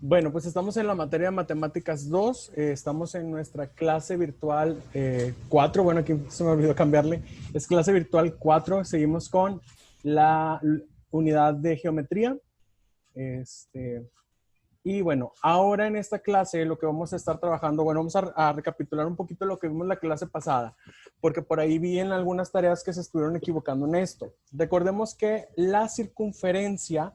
Bueno, pues estamos en la materia de Matemáticas 2, estamos en nuestra clase virtual 4, bueno, aquí se me olvidó cambiarle, es clase virtual 4, seguimos con la unidad de geometría. Y bueno, ahora en esta clase lo que vamos a estar trabajando, bueno, vamos a recapitular un poquito lo que vimos en la clase pasada, porque por ahí vi en algunas tareas que se estuvieron equivocando en esto. Recordemos que la circunferencia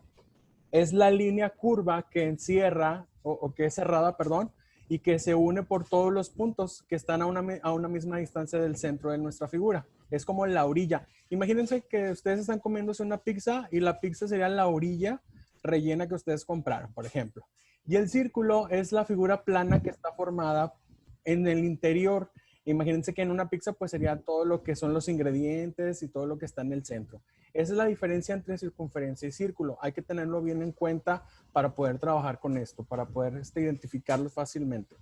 es la línea curva que encierra, o que es cerrada, perdón, y que se une por todos los puntos que están a una misma distancia del centro de nuestra figura. Es como la orilla. Imagínense que ustedes están comiéndose una pizza y la pizza sería la orilla rellena que ustedes compraron, por ejemplo. Y el círculo es la figura plana que está formada en el interior. Imagínense que en una pizza pues sería todo lo que son los ingredientes y todo lo que está en el centro. Esa es la diferencia entre circunferencia y círculo. Hay que tenerlo bien en cuenta para poder trabajar con esto, para poder identificarlo fácilmente.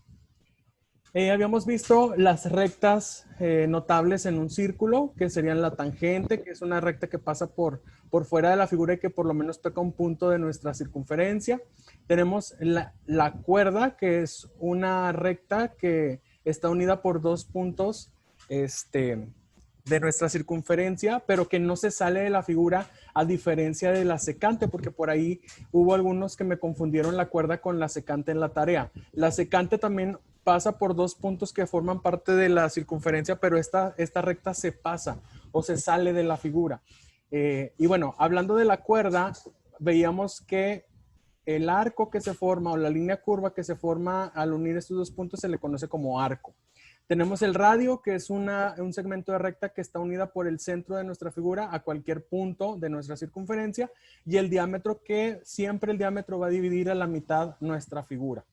Habíamos visto las rectas notables en un círculo, que serían la tangente, que es una recta que pasa por fuera de la figura y que por lo menos toca un punto de nuestra circunferencia. Tenemos la cuerda, que es una recta que está unida por dos puntos de nuestra circunferencia, pero que no se sale de la figura, a diferencia de la secante, porque por ahí hubo algunos que me confundieron la cuerda con la secante en la tarea. La secante también pasa por dos puntos que forman parte de la circunferencia, pero esta recta se pasa o se sale de la figura. Y bueno, hablando de la cuerda, veíamos que el arco que se forma o la línea curva que se forma al unir estos dos puntos se le conoce como arco. Tenemos el radio, que es un segmento de recta que está unida por el centro de nuestra figura a cualquier punto de nuestra circunferencia, y el diámetro, que siempre el diámetro va a dividir a la mitad nuestra figura.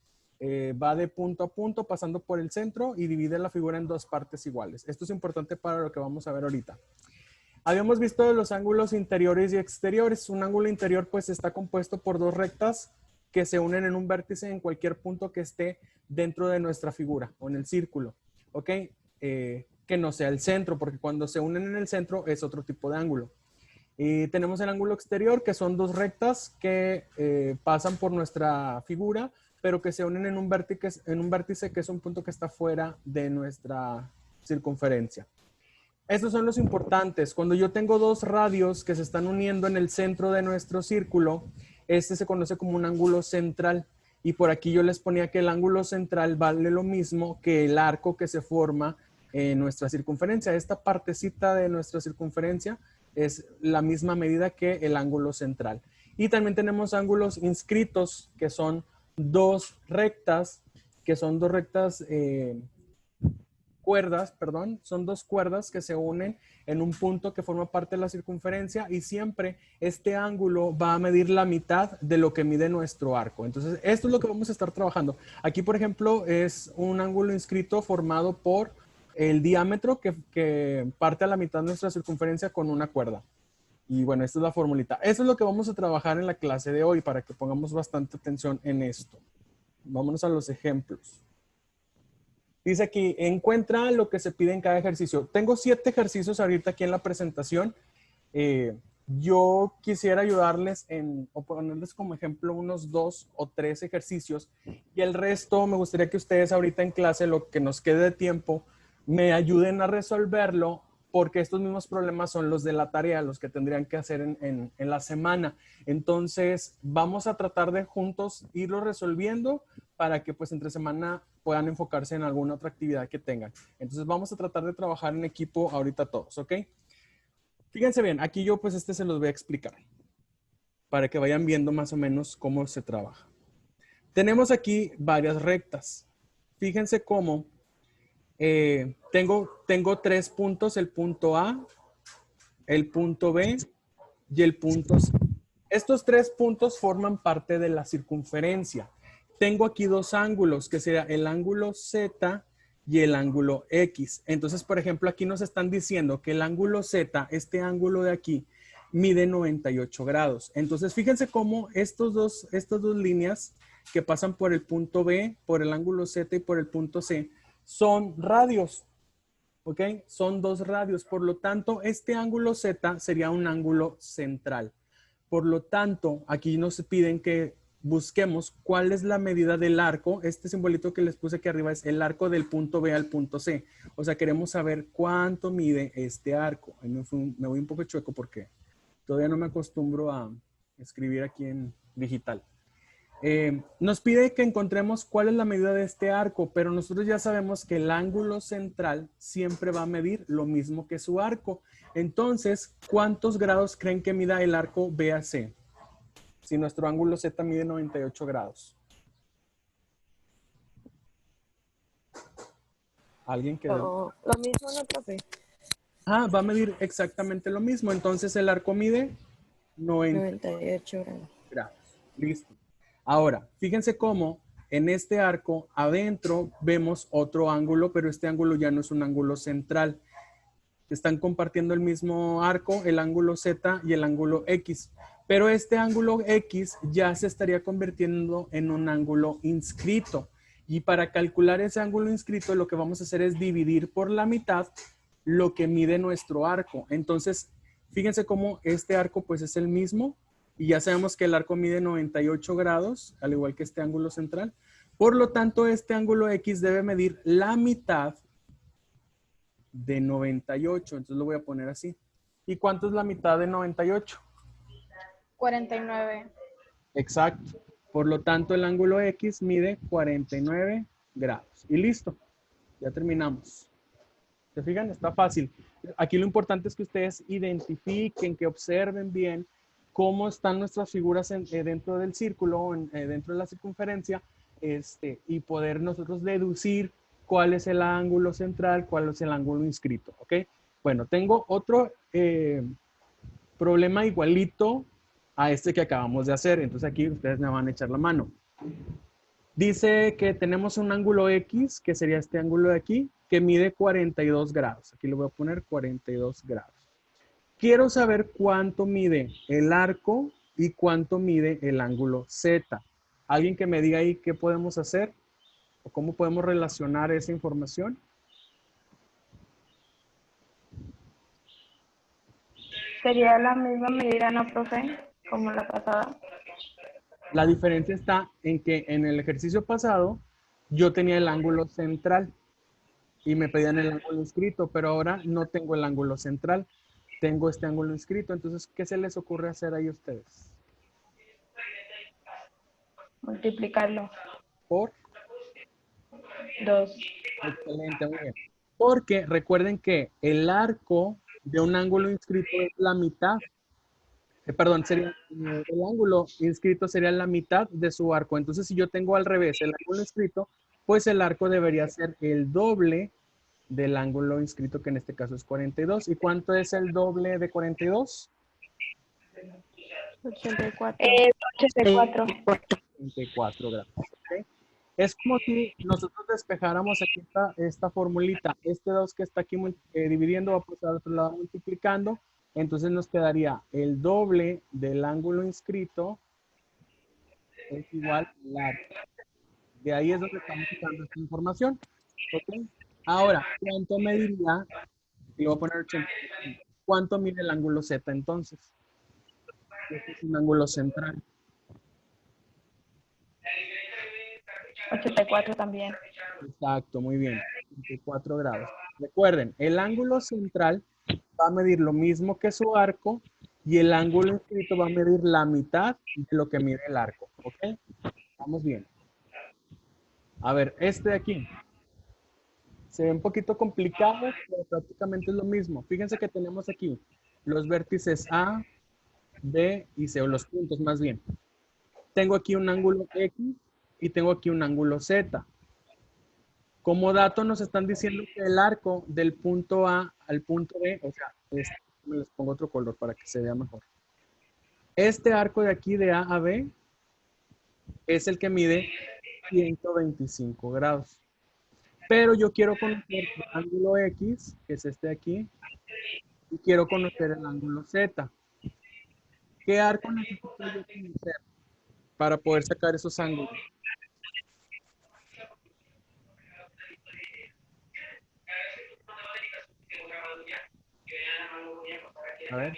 Va de punto a punto pasando por el centro y divide la figura en dos partes iguales. Esto es importante para lo que vamos a ver ahorita. Habíamos visto los ángulos interiores y exteriores. Un ángulo interior pues está compuesto por dos rectas que se unen en un vértice en cualquier punto que esté dentro de nuestra figura o en el círculo. ¿Ok? Que no sea el centro, porque cuando se unen en el centro es otro tipo de ángulo. Y tenemos el ángulo exterior, que son dos rectas que pasan por nuestra figura, pero que se unen en un vértice que es un punto que está fuera de nuestra circunferencia. Estos son los importantes. Cuando yo tengo dos radios que se están uniendo en el centro de nuestro círculo, este se conoce como un ángulo central. Y por aquí yo les ponía que el ángulo central vale lo mismo que el arco que se forma en nuestra circunferencia. Esta partecita de nuestra circunferencia es la misma medida que el ángulo central. Y también tenemos ángulos inscritos, que son dos rectas, son dos cuerdas que se unen en un punto que forma parte de la circunferencia, y siempre este ángulo va a medir la mitad de lo que mide nuestro arco. Entonces, esto es lo que vamos a estar trabajando. Aquí, por ejemplo, es un ángulo inscrito formado por el diámetro que parte a la mitad de nuestra circunferencia con una cuerda. Y bueno, esta es la formulita. Eso es lo que vamos a trabajar en la clase de hoy, para que pongamos bastante atención en esto. Vámonos a los ejemplos. Dice aquí, encuentra lo que se pide en cada ejercicio. Tengo 7 ejercicios ahorita aquí en la presentación. Yo quisiera ayudarles o ponerles como ejemplo unos 2 o 3 ejercicios, y el resto me gustaría que ustedes ahorita en clase, lo que nos quede de tiempo, me ayuden a resolverlo, porque estos mismos problemas son los de la tarea, los que tendrían que hacer en la semana. Entonces, vamos a tratar de juntos irlo resolviendo para que pues entre semana puedan enfocarse en alguna otra actividad que tengan. Entonces, vamos a tratar de trabajar en equipo ahorita todos, ¿ok? Fíjense bien, aquí yo pues se los voy a explicar para que vayan viendo más o menos cómo se trabaja. Tenemos aquí varias rectas. Fíjense cómo tengo 3 puntos, el punto A, el punto B y el punto C. Estos 3 puntos forman parte de la circunferencia. Tengo aquí 2 ángulos, que sería el ángulo Z y el ángulo X. Entonces, por ejemplo, aquí nos están diciendo que el ángulo Z, este ángulo de aquí, mide 98 grados. Entonces, fíjense cómo estas dos líneas que pasan por el punto B, por el ángulo Z y por el punto C, son radios. ¿Ok? Son 2 radios. Por lo tanto, este ángulo Z sería un ángulo central. Por lo tanto, aquí nos piden que busquemos cuál es la medida del arco. Este simbolito que les puse aquí arriba es el arco del punto B al punto C. O sea, queremos saber cuánto mide este arco. Ahí me voy un poco chueco porque todavía no me acostumbro a escribir aquí en digital. Nos pide que encontremos cuál es la medida de este arco, pero nosotros ya sabemos que el ángulo central siempre va a medir lo mismo que su arco. Entonces, ¿cuántos grados creen que mida el arco BAC? Si nuestro ángulo Z mide 98 grados. ¿Alguien que... Lo mismo, ¿no, profe? Va a medir exactamente lo mismo. Entonces el arco mide 98 grados. grados. Listo. Ahora, fíjense cómo en este arco adentro vemos otro ángulo, pero este ángulo ya no es un ángulo central. Están compartiendo el mismo arco, el ángulo Z y el ángulo X. Pero este ángulo X ya se estaría convirtiendo en un ángulo inscrito. Y para calcular ese ángulo inscrito, lo que vamos a hacer es dividir por la mitad lo que mide nuestro arco. Entonces, fíjense cómo este arco pues es el mismo. Y ya sabemos que el arco mide 98 grados, al igual que este ángulo central. Por lo tanto, este ángulo X debe medir la mitad de 98. Entonces lo voy a poner así. ¿Y cuánto es la mitad de 98? 49. Exacto. Por lo tanto, el ángulo X mide 49 grados. Y listo. Ya terminamos. ¿Se fijan? Está fácil. Aquí lo importante es que ustedes identifiquen, que observen bien cómo están nuestras figuras dentro del círculo, dentro de la circunferencia, y poder nosotros deducir cuál es el ángulo central, cuál es el ángulo inscrito. ¿Ok? Bueno, tengo otro problema igualito a este que acabamos de hacer. Entonces aquí ustedes me van a echar la mano. Dice que tenemos un ángulo X, que sería este ángulo de aquí, que mide 42 grados. Aquí le voy a poner 42 grados. Quiero saber cuánto mide el arco y cuánto mide el ángulo Z. ¿Alguien que me diga ahí qué podemos hacer? ¿O cómo podemos relacionar esa información? Sería la misma medida, ¿no, profe? Como la pasada. La diferencia está en que en el ejercicio pasado yo tenía el ángulo central y me pedían el ángulo inscrito, pero ahora no tengo el ángulo central, tengo este ángulo inscrito. Entonces, ¿qué se les ocurre hacer ahí a ustedes? Multiplicarlo. Por 2. Excelente, muy bien. Porque recuerden que el arco de un ángulo inscrito es la mitad. Perdón, sería el ángulo inscrito sería la mitad de su arco. Entonces, si yo tengo al revés el ángulo inscrito, pues el arco debería ser el doble del ángulo inscrito, que en este caso es 42. ¿Y cuánto es el doble de 42? 84. 84. 24 grados. ¿Ok? Es como si nosotros despejáramos aquí esta formulita. Este 2 que está aquí dividiendo va a pasar al otro lado multiplicando. Entonces nos quedaría el doble del ángulo inscrito es igual al arco. De ahí es donde estamos usando esta información. ¿Ok? Ahora, ¿cuánto mediría? Y le voy a poner 80. ¿Cuánto mide el ángulo Z entonces? Este es un ángulo central. 84 también. Exacto, muy bien. 24 grados. Recuerden, el ángulo central va a medir lo mismo que su arco y el ángulo inscrito va a medir la mitad de lo que mide el arco. ¿Ok? Vamos bien. A ver, este de aquí. Se ve un poquito complicado, pero prácticamente es lo mismo. Fíjense que tenemos aquí los vértices A, B y C, o los puntos más bien. Tengo aquí un ángulo X y tengo aquí un ángulo Z. Como dato nos están diciendo que el arco del punto A al punto B, o sea, les pongo otro color para que se vea mejor. Este arco de aquí de A a B es el que mide 125 grados. Pero yo quiero conocer el ángulo X, que es este de aquí, y quiero conocer el ángulo Z. ¿Qué arco necesito yo conocer para poder sacar esos ángulos? A ver,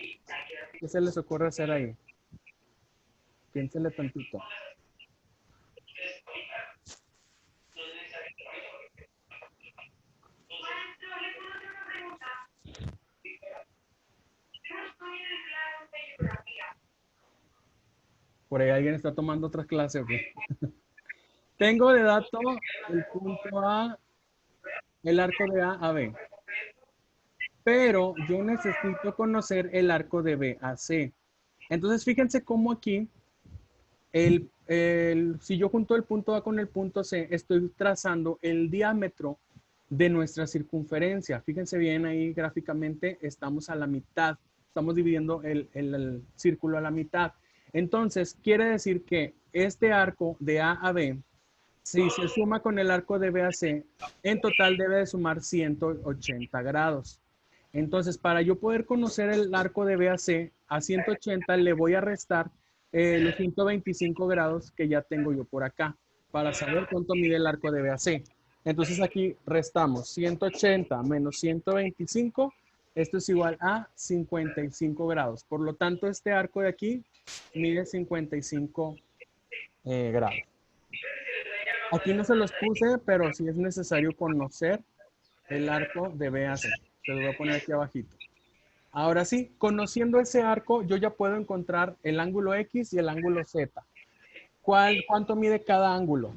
¿qué se les ocurre hacer ahí? Piénsenle tantito. Por ahí alguien está tomando otra clase, ¿o qué? Tengo de dato el punto A, el arco de A a B. Pero yo necesito conocer el arco de B a C. Entonces, fíjense cómo aquí, si yo junto el punto A con el punto C, estoy trazando el diámetro de nuestra circunferencia. Fíjense bien ahí gráficamente, estamos a la mitad. Estamos dividiendo el círculo a la mitad. Entonces, quiere decir que este arco de A a B, si se suma con el arco de B a C, en total debe de sumar 180 grados. Entonces, para yo poder conocer el arco de B a 180 le voy a restar los 125 grados que ya tengo yo por acá, para saber cuánto mide el arco de B a C. Entonces aquí restamos 180 menos 125, esto es igual a 55 grados. Por lo tanto, este arco de aquí mide 55 grados. Aquí no se los puse, pero sí es necesario conocer el arco de B a C. Se lo voy a poner aquí abajito. Ahora sí, conociendo ese arco, yo ya puedo encontrar el ángulo X y el ángulo Z. ¿Cuánto mide cada ángulo?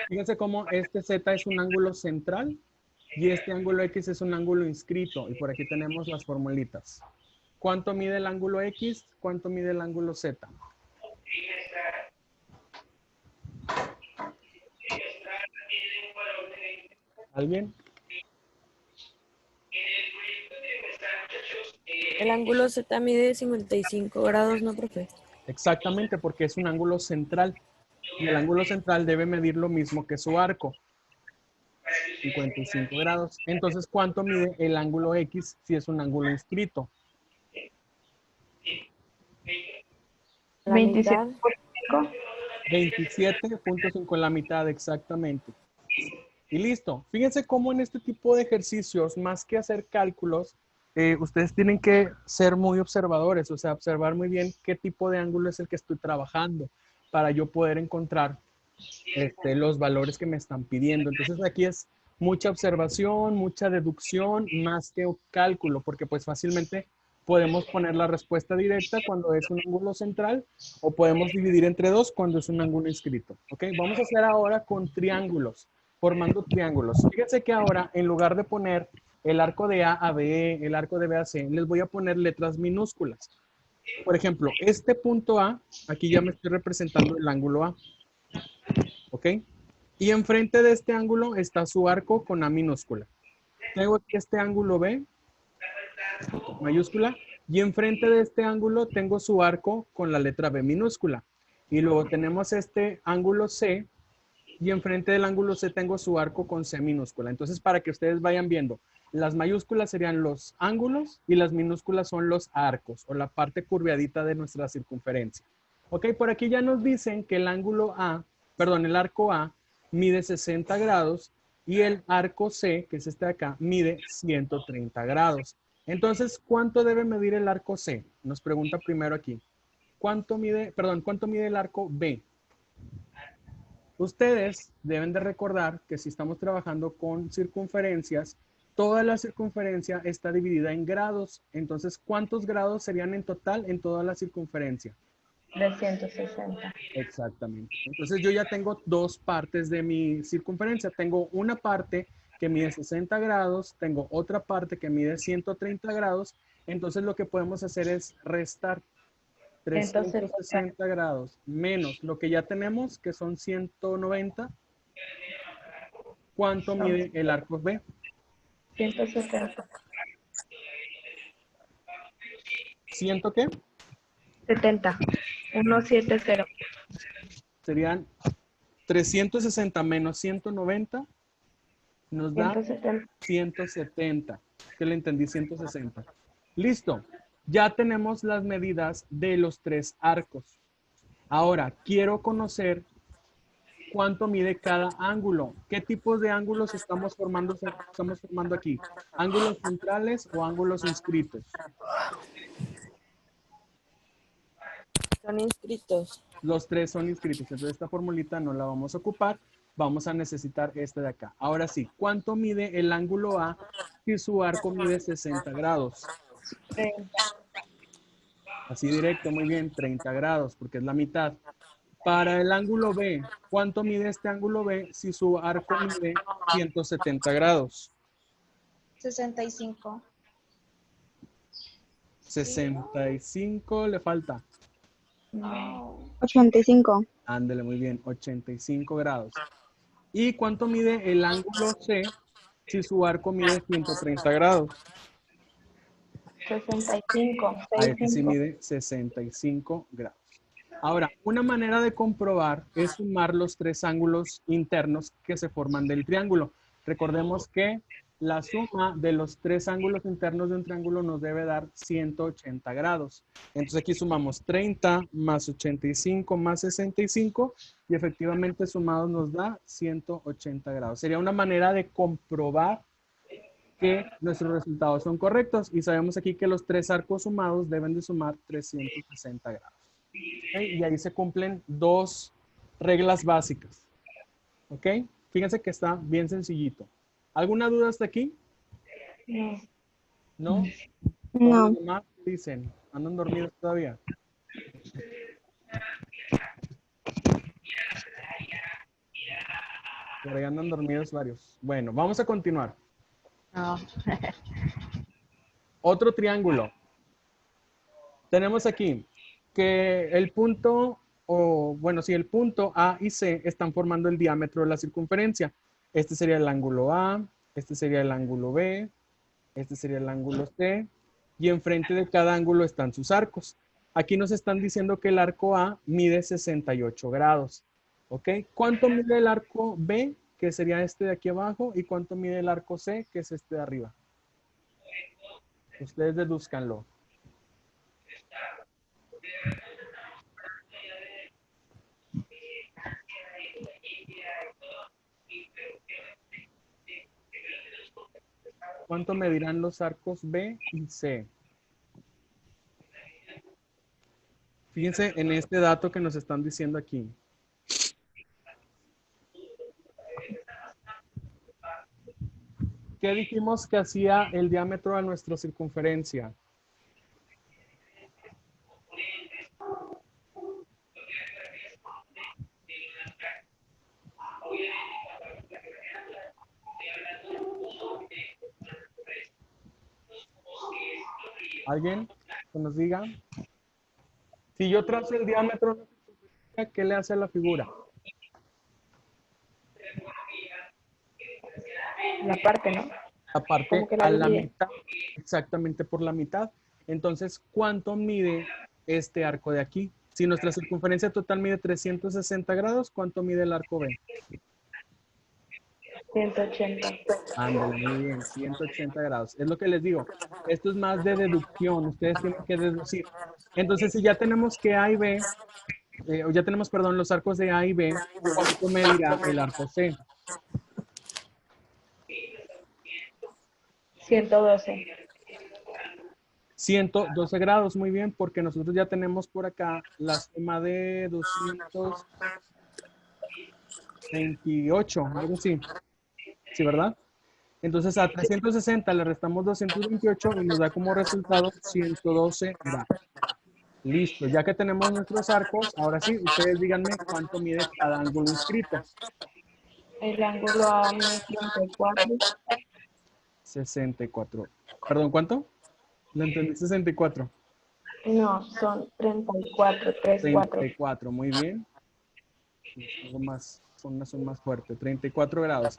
Fíjense cómo este Z es un ángulo central y este ángulo X es un ángulo inscrito. Y por aquí tenemos las formulitas. ¿Cuánto mide el ángulo X? ¿Cuánto mide el ángulo Z? ¿Alguien? El ángulo Z mide 55 grados, ¿no, profe? Exactamente, porque es un ángulo central. Y el ángulo central debe medir lo mismo que su arco. 55 grados. Entonces, ¿cuánto mide el ángulo X si es un ángulo inscrito? La 27 mitad. por 5. 27.5 en la mitad, exactamente. Y listo. Fíjense cómo en este tipo de ejercicios, más que hacer cálculos, ustedes tienen que ser muy observadores, o sea, observar muy bien qué tipo de ángulo es el que estoy trabajando para yo poder encontrar los valores que me están pidiendo. Entonces aquí es mucha observación, mucha deducción, más que cálculo, porque pues fácilmente podemos poner la respuesta directa cuando es un ángulo central o podemos dividir entre dos cuando es un ángulo inscrito. ¿Ok? Vamos a hacer ahora con triángulos, formando triángulos. Fíjense que ahora en lugar de poner el arco de A a B, el arco de B a C, les voy a poner letras minúsculas. Por ejemplo, este punto A, aquí ya me estoy representando el ángulo A. ¿Ok? Y enfrente de este ángulo está su arco con A minúscula. Tengo aquí este ángulo B, mayúscula, y enfrente de este ángulo tengo su arco con la letra B minúscula. Y luego tenemos este ángulo C, y enfrente del ángulo C tengo su arco con C minúscula. Entonces, para que ustedes vayan viendo, las mayúsculas serían los ángulos y las minúsculas son los arcos o la parte curviadita de nuestra circunferencia. Ok, por aquí ya nos dicen que el ángulo A, perdón, el arco A mide 60 grados y el arco C, que es este de acá, mide 130 grados. Entonces, ¿cuánto debe medir el arco C? Nos pregunta primero aquí. ¿Cuánto mide el arco B? Ustedes deben de recordar que si estamos trabajando con circunferencias, toda la circunferencia está dividida en grados. Entonces, ¿cuántos grados serían en total en toda la circunferencia? 360. Exactamente. Entonces, yo ya tengo dos partes de mi circunferencia. Tengo una parte que mide 60 grados, tengo otra parte que mide 130 grados. Entonces, lo que podemos hacer es restar 360 grados menos lo que ya tenemos, que son 190. ¿Cuánto mide el arco B? 170. ¿Ciento qué? 70. 170. Serían 360 menos 190 nos da 170. 170. ¿Qué le entendí? 160. Listo. Ya tenemos las medidas de los tres arcos. Ahora, quiero conocer cuánto mide cada ángulo. ¿Qué tipos de ángulos estamos formando aquí? ¿Ángulos centrales o ángulos inscritos? Son inscritos. Los tres son inscritos. Entonces esta formulita no la vamos a ocupar. Vamos a necesitar este de acá. Ahora sí, ¿cuánto mide el ángulo A si su arco mide 60 grados? 30. Así directo, muy bien, 30 grados, porque es la mitad. Para el ángulo B, ¿cuánto mide este ángulo B si su arco mide 170 grados? 65. 65 le falta. No. 85. Ándele, muy bien, 85 grados. ¿Y cuánto mide el ángulo C si su arco mide 130 grados? 65. A este sí 65. mide 65 grados. Ahora, una manera de comprobar es sumar los tres ángulos internos que se forman del triángulo. Recordemos que la suma de los tres ángulos internos de un triángulo nos debe dar 180 grados. Entonces aquí sumamos 30 más 85 más 65 y efectivamente sumados nos da 180 grados. Sería una manera de comprobar que nuestros resultados son correctos y sabemos aquí que los tres arcos sumados deben de sumar 360 grados. ¿Ok? Y ahí se cumplen dos reglas básicas. ¿Ok? Fíjense que está bien sencillito. ¿Alguna duda hasta aquí? No. ¿No? No. Todos los demás dicen, ¿andan dormidos todavía? Por ahí andan dormidos varios. Bueno, vamos a continuar. No. Otro triángulo. Tenemos aquí que el punto, el punto A y C están formando el diámetro de la circunferencia. Este sería el ángulo A, este sería el ángulo B, este sería el ángulo C, y enfrente de cada ángulo están sus arcos. Aquí nos están diciendo que el arco A mide 68 grados. ¿Ok? ¿Cuánto mide el arco B, que sería este de aquí abajo, y cuánto mide el arco C, que es este de arriba? Ustedes deduzcanlo. ¿Cuánto medirán los arcos B y C? Fíjense en este dato que nos están diciendo aquí. ¿Qué dijimos que hacía el diámetro de nuestra circunferencia? ¿Alguien que nos diga? Si yo trazo el diámetro de la circunferencia, ¿qué le hace a la figura? La parte, ¿no? Aparte Como que la a la divide. mitad, exactamente por la mitad. Entonces, ¿cuánto mide este arco de aquí? Si nuestra circunferencia total mide 360 grados, ¿cuánto mide el arco B? 180. Ándale, muy bien, 180 grados. Es lo que les digo. Esto es más de deducción. Ustedes tienen que deducir. Entonces, si ya tenemos que A y B, ya tenemos, perdón, los arcos de A y B, ¿cuánto medirá el arco C? 112. 112 grados, muy bien, porque nosotros ya tenemos por acá la suma de 228, algo así. ¿Sí, verdad? Entonces a 360 le restamos 228 y nos da como resultado 112 grados. Listo, ya que tenemos nuestros arcos, ahora sí, ustedes díganme cuánto mide cada ángulo inscrito. El ángulo A mide 34. 64. Perdón, ¿cuánto? Le entendí 64. No, son 34. 34. 34, muy bien. Algo más, son más fuerte. 34 grados.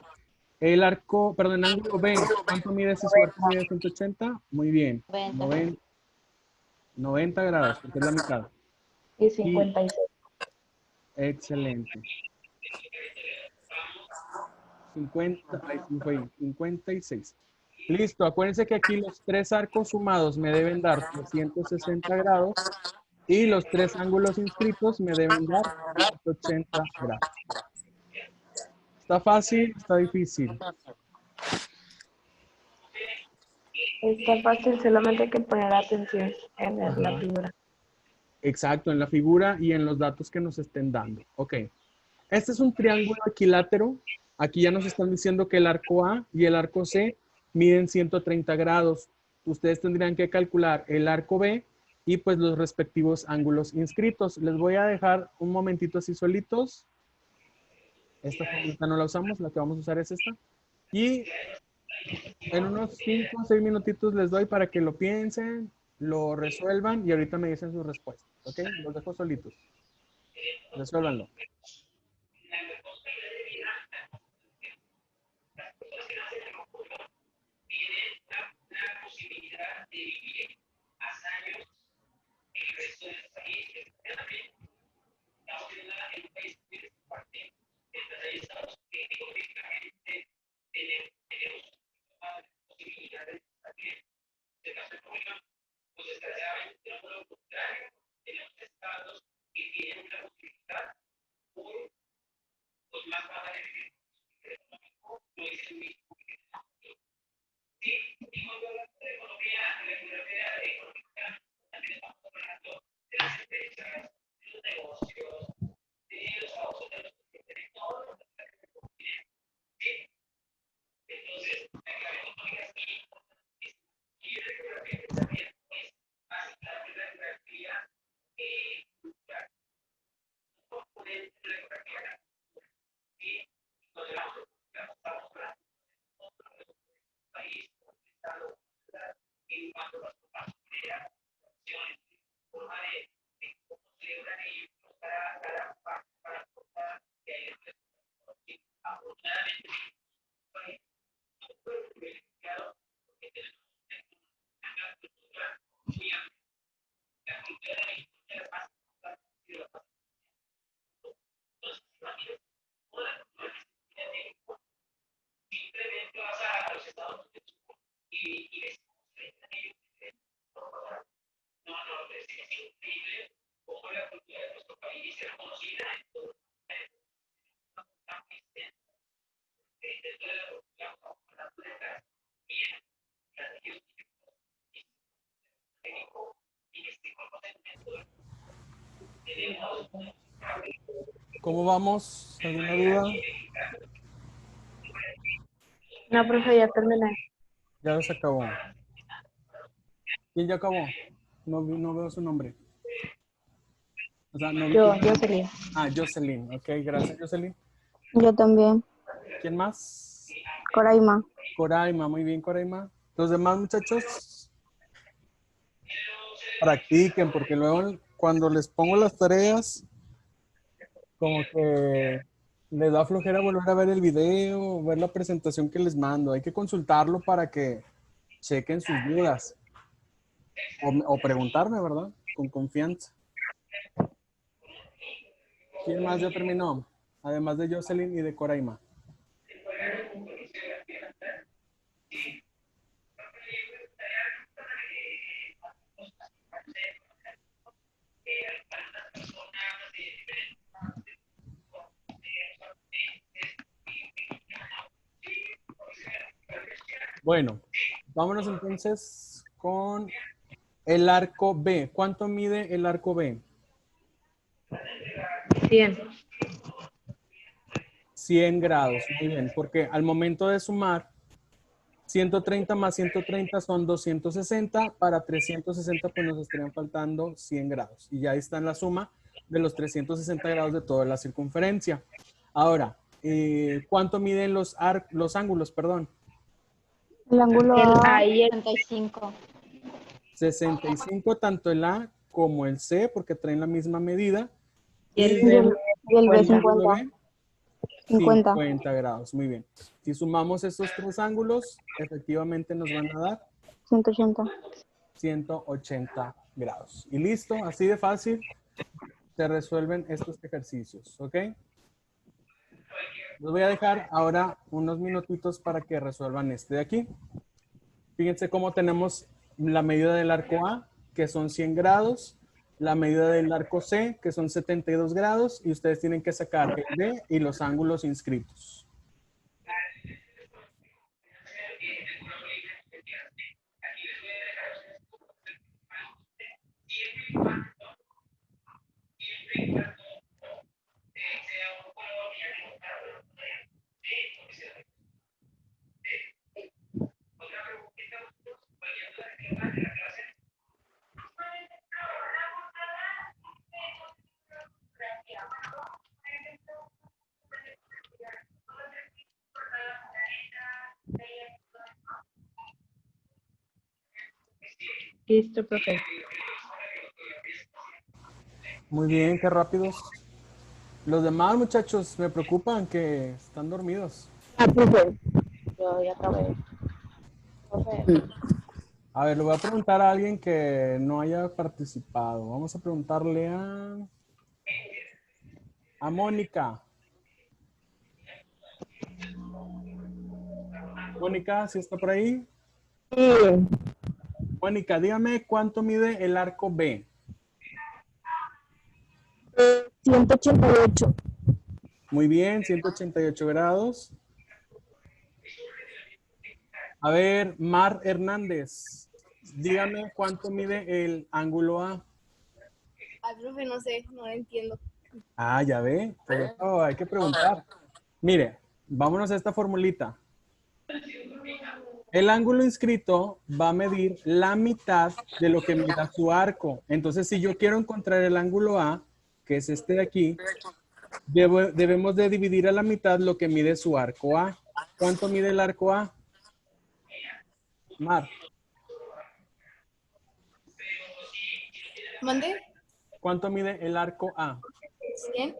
El arco, perdón, el ángulo B, ¿cuánto mide si su arco mide 180? Muy bien. 90 grados, porque es la mitad. Y 56. Excelente. 50, ahí sí fue, 56. Listo, acuérdense que aquí los tres arcos sumados me deben dar 360 grados y los tres ángulos inscritos me deben dar 180 grados. ¿Está fácil? ¿Está difícil? Está fácil, solamente hay que poner atención en la figura. Exacto, en la figura y en los datos que nos estén dando. Ok. Este es un triángulo equilátero. Aquí ya nos están diciendo que el arco A y el arco C miden 130 grados. Ustedes tendrían que calcular el arco B y pues los respectivos ángulos inscritos. Les voy a dejar un momentito así solitos. Esta fórmula no la usamos, la que vamos a usar es esta. Y en unos 5 o 6 minutitos les doy para que lo piensen, lo resuelvan y ahorita me dicen sus respuestas. ¿Ok? Los dejo solitos. Resuélvanlo. ¿Cómo vamos? ¿Alguna duda? No, profe, ya terminé. Ya se acabó. ¿Quién ya acabó? No, no veo su nombre. O sea, no vi tu Yo nombre. sería. Ah, Jocelyn. Ok, gracias, Jocelyn. Yo también. ¿Quién más? Coraima. Coraima, muy bien, Coraima. Los demás muchachos, practiquen, porque luego cuando les pongo las tareas, como que les da flojera volver a ver el video, ver la presentación que les mando. Hay que consultarlo para que chequen sus dudas. O preguntarme, ¿verdad? Con confianza. ¿Quién más ya terminó? Además de Jocelyn y de Coraima. Bueno, vámonos entonces con el arco B. ¿Cuánto mide el arco B? 100. 100 grados, muy bien, porque al momento de sumar 130 más 130 son 260, para 360 pues nos estarían faltando 100 grados y ya ahí está en la suma de los 360 grados de toda la circunferencia. Ahora, ¿cuánto miden los ángulos, perdón? El ángulo El A, A y el 35. 65 tanto el A como el C porque traen la misma medida. Y el Y Y B. el B, el ángulo 50. B, 50. 50 grados, muy bien. Si sumamos estos tres ángulos, efectivamente nos van a dar 180. 180 grados. Y listo, así de fácil se resuelven estos ejercicios, ¿ok? Les voy a dejar ahora unos minutitos para que resuelvan este de aquí. Fíjense cómo tenemos la medida del arco A, que son 100 grados, la medida del arco C, que son 72 grados, y ustedes tienen que sacar el B y los ángulos inscritos. Listo, profe. Muy bien, qué rápidos. Los demás muchachos me preocupan que están dormidos. Ah, profe. Yo ya acabé. Profe. A ver, le voy a preguntar a alguien que no haya participado. Vamos a preguntarle a Mónica. Mónica, ¿sí está por ahí? Sí. Mónica, dígame cuánto mide el arco B. 188. Muy bien, 188 grados. A ver, Mar Hernández, dígame cuánto mide el ángulo A. Ay, profe, no sé, no lo entiendo. Ah, ya ve, por eso hay que preguntar. Mire, vámonos a esta formulita. El ángulo inscrito va a medir la mitad de lo que mida su arco. Entonces, si yo quiero encontrar el ángulo A, que es este de aquí, debemos de dividir a la mitad lo que mide su arco A. ¿Cuánto mide el arco A? Mar, ¿Mande? ¿cuánto mide el arco A? 100,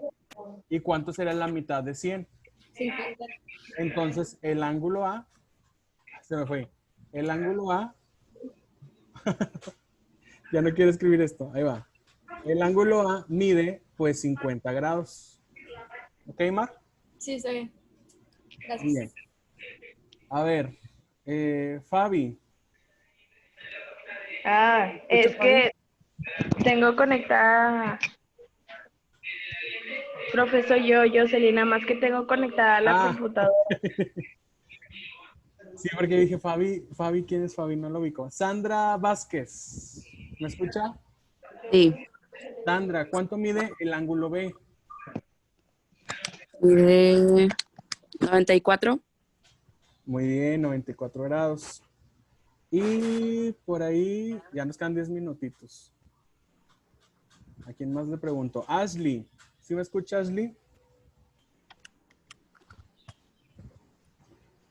¿Y cuánto será la mitad de 100? 50. Entonces, el ángulo A, se me fue. El ángulo A, ya no quiero escribir esto, ahí va. El ángulo A mide pues 50 grados. ¿Ok, Mar? Sí, está bien. Gracias. Bien. A ver, Fabi. Ah, es que tengo conectada. Profe, soy yo, Jocelyn, nada más que tengo conectada la Ah. computadora. Sí, porque dije Fabi, ¿quién es Fabi? No lo ubico. Sandra Vázquez. ¿Me escucha? Sí, Sandra, ¿cuánto mide el ángulo B? mide 94. Muy bien, 94 grados. Y por ahí ya nos quedan 10 minutitos. ¿A quién más le pregunto? Ashley. ¿Sí me escucha, Ashley?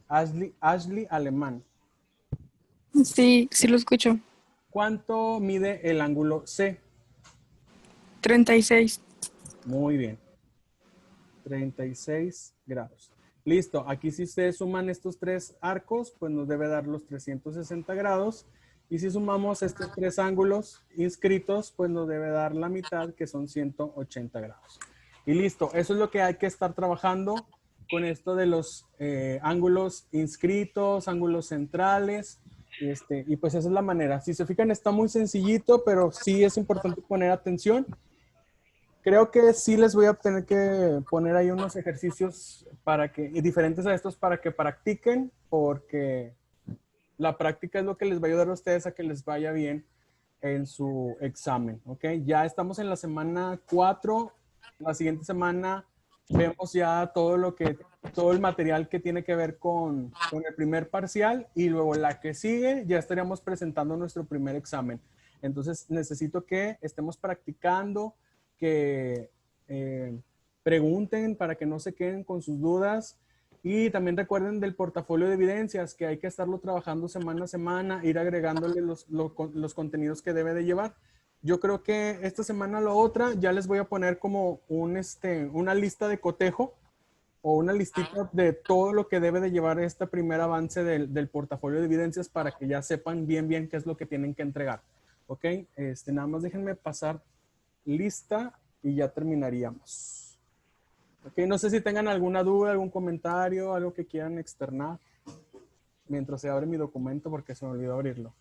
Ashley Alemán. Sí, sí lo escucho. ¿Cuánto mide el ángulo C? 36. Muy bien. 36 grados. Listo. Aquí si ustedes suman estos tres arcos, pues nos debe dar los 360 grados. Y si sumamos estos tres ángulos inscritos, pues nos debe dar la mitad, que son 180 grados. Y listo. Eso es lo que hay que estar trabajando con esto de los ángulos inscritos, ángulos centrales. Y pues esa es la manera. Si se fijan, está muy sencillito, pero sí es importante poner atención. Creo que sí les voy a tener que poner ahí unos ejercicios diferentes a estos para que practiquen, porque la práctica es lo que les va a ayudar a ustedes a que les vaya bien en su examen, ¿ok? Ya estamos en la semana 4. La siguiente semana vemos ya todo el material que tiene que ver con el primer parcial, y luego la que sigue ya estaríamos presentando nuestro primer examen. Entonces necesito que estemos practicando, que pregunten para que no se queden con sus dudas, y también recuerden del portafolio de evidencias, que hay que estarlo trabajando semana a semana, ir agregándole los contenidos que debe de llevar. Yo creo que esta semana o la otra ya les voy a poner como una lista de cotejo, o una listita de todo lo que debe de llevar este primer avance del portafolio de evidencias, para que ya sepan bien qué es lo que tienen que entregar. ¿Ok? Nada más déjenme pasar lista y ya terminaríamos. Ok, no sé si tengan alguna duda, algún comentario, algo que quieran externar mientras se abre mi documento, porque se me olvidó abrirlo.